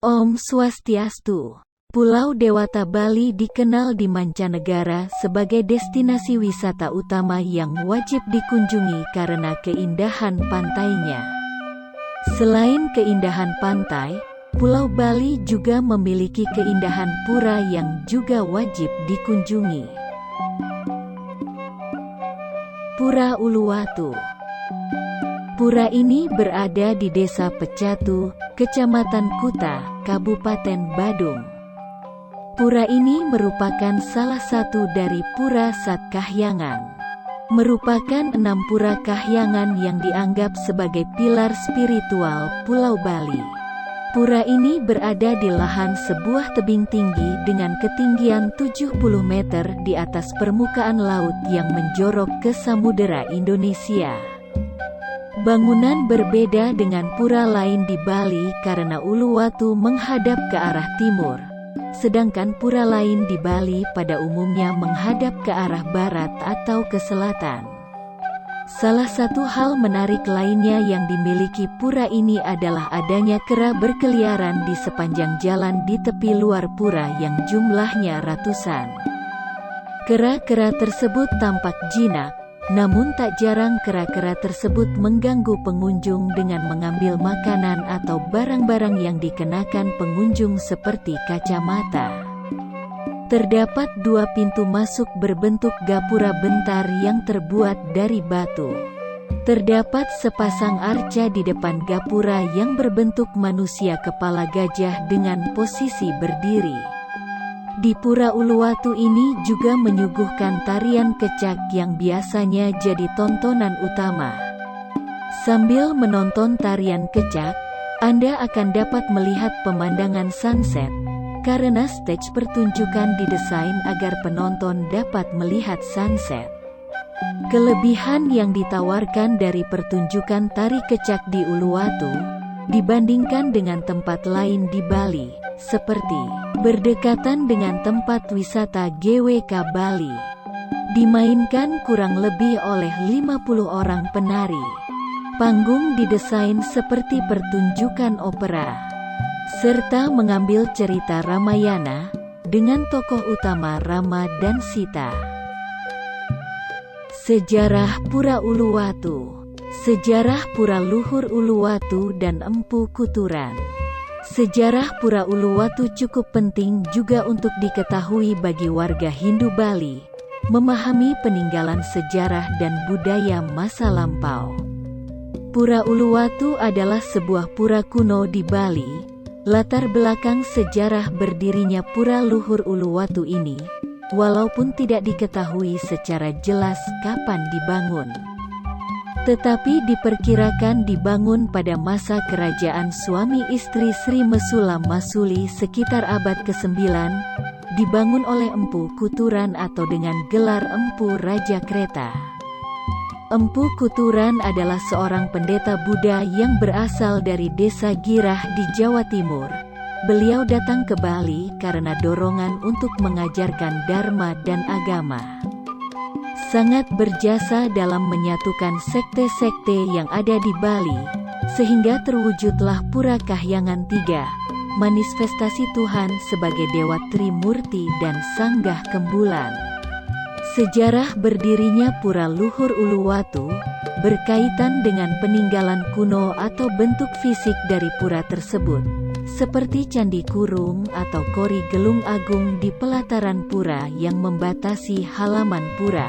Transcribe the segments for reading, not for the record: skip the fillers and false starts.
Om Swastiastu. Pulau Dewata Bali dikenal di mancanegara sebagai destinasi wisata utama yang wajib dikunjungi karena keindahan pantainya. Selain keindahan pantai, Pulau Bali juga memiliki keindahan pura yang juga wajib dikunjungi. Pura Uluwatu. Pura ini berada di Desa Pecatu, Kecamatan Kuta, Kabupaten Badung. Pura ini merupakan salah satu dari Pura Sat Kahyangan. Merupakan 6 pura kahyangan yang dianggap sebagai pilar spiritual Pulau Bali. Pura ini berada di lahan sebuah tebing tinggi dengan ketinggian 70 meter di atas permukaan laut yang menjorok ke Samudera Indonesia. Bangunan berbeda dengan pura lain di Bali karena Uluwatu menghadap ke arah timur, sedangkan pura lain di Bali pada umumnya menghadap ke arah barat atau ke selatan. Salah satu hal menarik lainnya yang dimiliki pura ini adalah adanya kera berkeliaran di sepanjang jalan di tepi luar pura yang jumlahnya ratusan. Kera-kera tersebut tampak jinak, namun tak jarang kera-kera tersebut mengganggu pengunjung dengan mengambil makanan atau barang-barang yang dikenakan pengunjung seperti kacamata. Terdapat 2 pintu masuk berbentuk gapura bentar yang terbuat dari batu. Terdapat sepasang arca di depan gapura yang berbentuk manusia kepala gajah dengan posisi berdiri. Di Pura Uluwatu ini juga menyuguhkan tarian kecak yang biasanya jadi tontonan utama. Sambil menonton tarian kecak, Anda akan dapat melihat pemandangan sunset, karena stage pertunjukan didesain agar penonton dapat melihat sunset. Kelebihan yang ditawarkan dari pertunjukan tari kecak di Uluwatu, dibandingkan dengan tempat lain di Bali, seperti berdekatan dengan tempat wisata GWK Bali, dimainkan kurang lebih oleh 50 orang penari. Panggung didesain seperti pertunjukan opera, serta mengambil cerita Ramayana, dengan tokoh utama Rama dan Sita. Sejarah Pura Uluwatu. Sejarah Pura Luhur Uluwatu dan Empu Kuturan. Sejarah Pura Uluwatu cukup penting juga untuk diketahui bagi warga Hindu Bali, memahami peninggalan sejarah dan budaya masa lampau. Pura Uluwatu adalah sebuah pura kuno di Bali. Latar belakang sejarah berdirinya Pura Luhur Uluwatu ini, walaupun tidak diketahui secara jelas kapan dibangun, tetapi diperkirakan dibangun pada masa kerajaan suami istri Sri Mesulam Masuli sekitar abad ke-9, dibangun oleh Empu Kuturan atau dengan gelar Empu Raja Kreta. Empu Kuturan adalah seorang pendeta Buddha yang berasal dari desa Girah di Jawa Timur. Beliau datang ke Bali karena dorongan untuk mengajarkan dharma dan agama. Sangat berjasa dalam menyatukan sekte-sekte yang ada di Bali, sehingga terwujudlah Pura Kahyangan 3, manifestasi Tuhan sebagai Dewa Trimurti dan Sanggah Kembulan. Sejarah berdirinya Pura Luhur Uluwatu berkaitan dengan peninggalan kuno atau bentuk fisik dari pura tersebut, seperti Candi Kurung atau Kori Gelung Agung di pelataran pura yang membatasi halaman pura.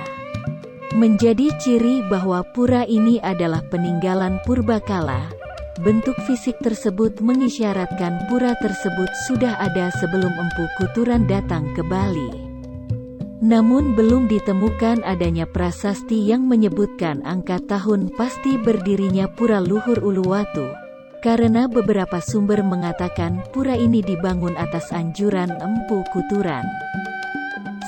Menjadi ciri bahwa pura ini adalah peninggalan purbakala. Bentuk fisik tersebut mengisyaratkan pura tersebut sudah ada sebelum Empu Kuturan datang ke Bali. Namun belum ditemukan adanya prasasti yang menyebutkan angka tahun pasti berdirinya Pura Luhur Uluwatu, karena beberapa sumber mengatakan pura ini dibangun atas anjuran Empu Kuturan.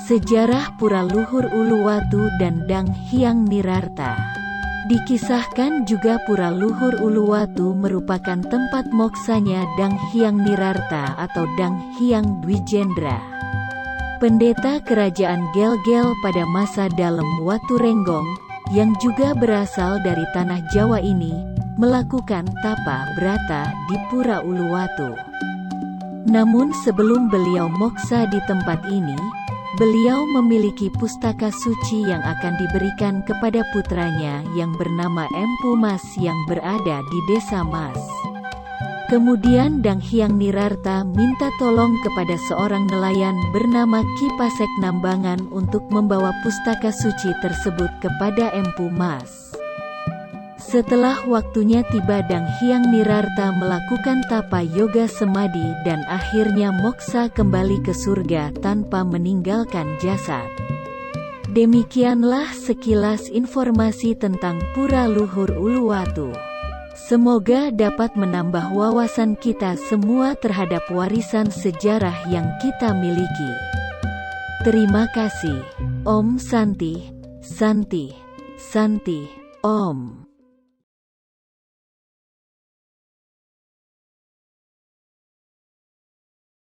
Sejarah Pura Luhur Uluwatu dan Dang Hyang Nirarta. Dikisahkan juga Pura Luhur Uluwatu merupakan tempat moksanya Dang Hyang Nirarta atau Dang Hyang Dwijendra, pendeta kerajaan Gel-Gel pada masa Dalem Watu Renggong, yang juga berasal dari tanah Jawa ini, melakukan tapa brata di Pura Uluwatu. Namun sebelum beliau moksa di tempat ini, beliau memiliki pustaka suci yang akan diberikan kepada putranya yang bernama Empu Mas yang berada di desa Mas. Kemudian Dang Hyang Nirarta minta tolong kepada seorang nelayan bernama Ki Pasek Nambangan untuk membawa pustaka suci tersebut kepada Empu Mas. Setelah waktunya tiba, Dang Hyang Nirarta melakukan tapa yoga semadi dan akhirnya moksa kembali ke surga tanpa meninggalkan jasad. Demikianlah sekilas informasi tentang Pura Luhur Uluwatu. Semoga dapat menambah wawasan kita semua terhadap warisan sejarah yang kita miliki. Terima kasih. Om Santi, Santi, Santi, Om.